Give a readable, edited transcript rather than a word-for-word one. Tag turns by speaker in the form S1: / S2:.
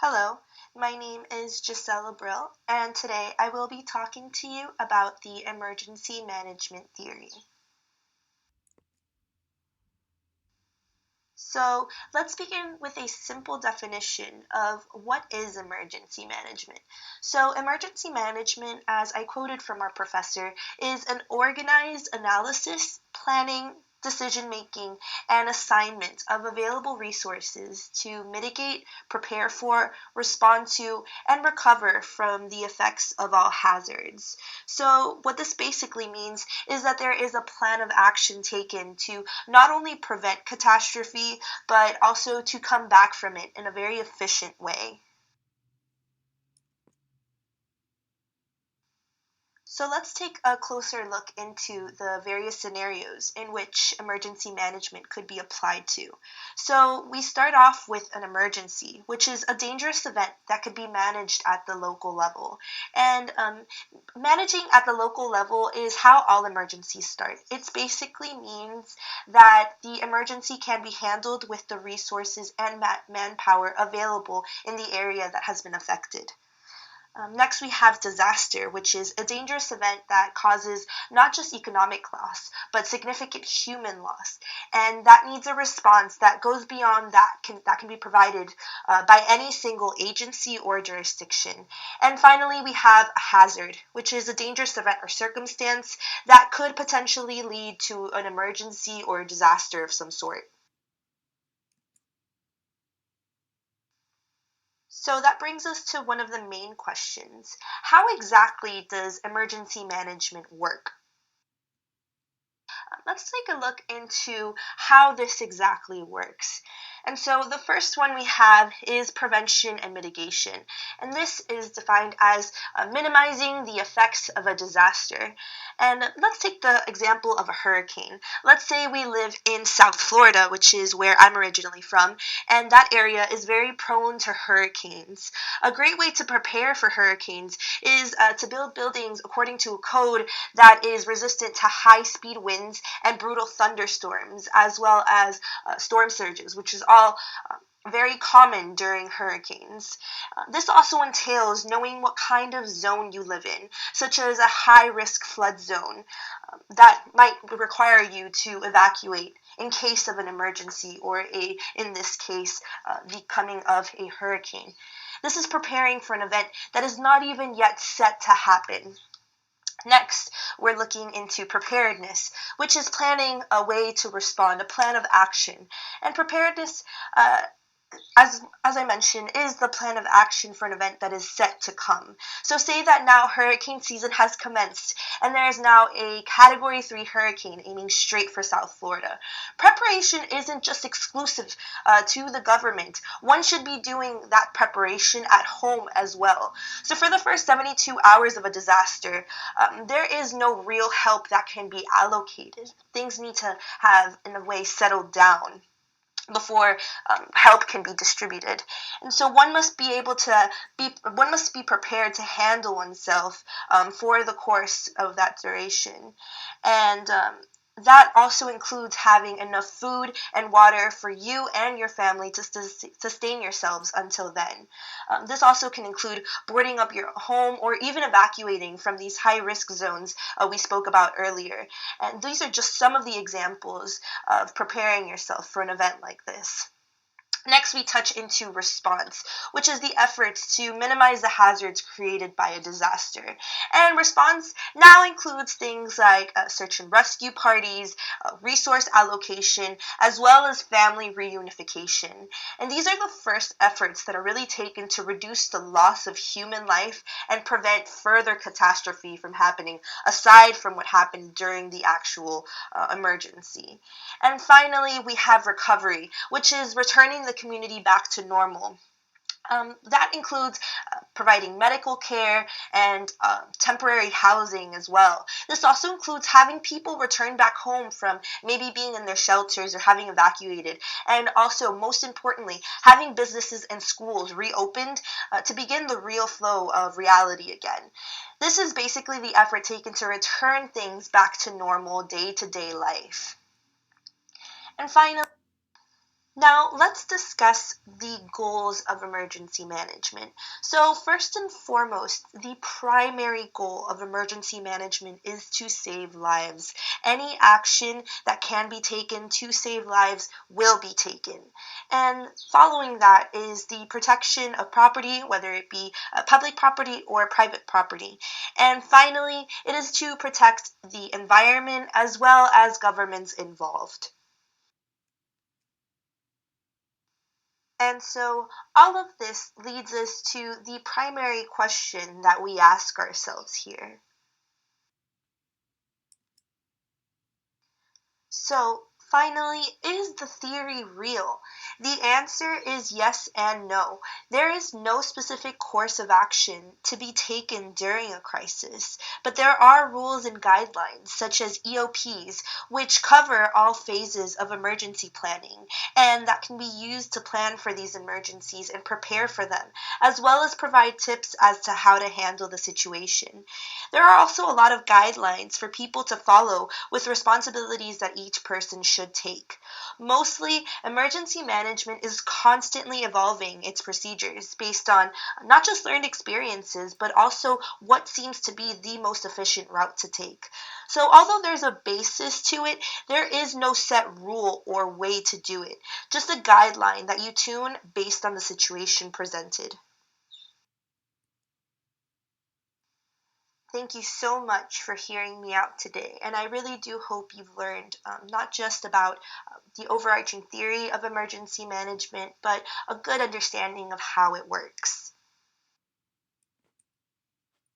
S1: Hello, my name is Gisela Brill, and today I will be talking to you about the emergency management theory. So, let's begin with a simple definition of what is emergency management. So, emergency management, as I quoted from our professor, is an organized analysis, planning, decision making, and assignment of available resources to mitigate, prepare for, respond to, and recover from the effects of all hazards. So, what this basically means is that there is a plan of action taken to not only prevent catastrophe, but also to come back from it in a very efficient way. So let's take a closer look into the various scenarios in which emergency management could be applied to. So we start off with an emergency, which is a dangerous event that could be managed at the local level. And managing at the local level is how all emergencies start. It basically means that the emergency can be handled with the resources and manpower available in the area that has been affected. Next, we have disaster, which is a dangerous event that causes not just economic loss, but significant human loss. And that needs a response that goes beyond that can be provided by any single agency or jurisdiction. And finally, we have a hazard, which is a dangerous event or circumstance that could potentially lead to an emergency or disaster of some sort. So that brings us to one of the main questions. How exactly does emergency management work? Let's take a look into how this exactly works. And so the first one we have is prevention and mitigation. And this is defined as minimizing the effects of a disaster. And let's take the example of a hurricane. Let's say we live in South Florida, which is where I'm originally from, and that area is very prone to hurricanes. A great way to prepare for hurricanes is to build buildings according to a code that is resistant to high speed winds and brutal thunderstorms, as well as storm surges, which is all very common during hurricanes. This also entails knowing what kind of zone you live in, such as a high risk flood zone that might require you to evacuate in case of an emergency or in this case, the coming of a hurricane. This is preparing for an event that is not even yet set to happen. Next, we're looking into preparedness, which is planning a way to respond, a plan of action. And preparedness, as I mentioned, is the plan of action for an event that is set to come. So say that now hurricane season has commenced and there is now a category 3 hurricane aiming straight for South Florida. Preparation isn't just exclusive to the government. One should be doing that preparation at home as well. So for the first 72 hours of a disaster, there is no real help that can be allocated. Things need to have, in a way, settled down before help can be distributed. And so one must be prepared to handle oneself for the course of that duration. And that also includes having enough food and water for you and your family to sustain yourselves until then. This also can include boarding up your home or even evacuating from these high risk zones we spoke about earlier. And these are just some of the examples of preparing yourself for an event like this. Next, we touch into response, which is the efforts to minimize the hazards created by a disaster. And response now includes things like search and rescue parties, resource allocation, as well as family reunification. And these are the first efforts that are really taken to reduce the loss of human life and prevent further catastrophe from happening, aside from what happened during the actual emergency. And finally, we have recovery, which is returning the community back to normal. That includes providing medical care and temporary housing as well. This also includes having people return back home from maybe being in their shelters or having evacuated, and also, most importantly, having businesses and schools reopened to begin the real flow of reality again. This is basically the effort taken to return things back to normal day to day life. And finally, Now, let's discuss the goals of emergency management. So, first and foremost, the primary goal of emergency management is to save lives. Any action that can be taken to save lives will be taken. And following that is the protection of property, whether it be public property or private property. And finally, it is to protect the environment as well as governments involved. And so all of this leads us to the primary question that we ask ourselves here. So, finally, is the theory real? The answer is yes and no. There is no specific course of action to be taken during a crisis, but there are rules and guidelines, such as EOPs, which cover all phases of emergency planning, and that can be used to plan for these emergencies and prepare for them, as well as provide tips as to how to handle the situation. There are also a lot of guidelines for people to follow with responsibilities that each person should take. Mostly, emergency management is constantly evolving its procedures based on not just learned experiences, but also what seems to be the most efficient route to take. So, although there's a basis to it, there is no set rule or way to do it, just a guideline that you tune based on the situation presented. Thank you so much for hearing me out today. And I really do hope you've learned not just about the overarching theory of emergency management, but a good understanding of how it works.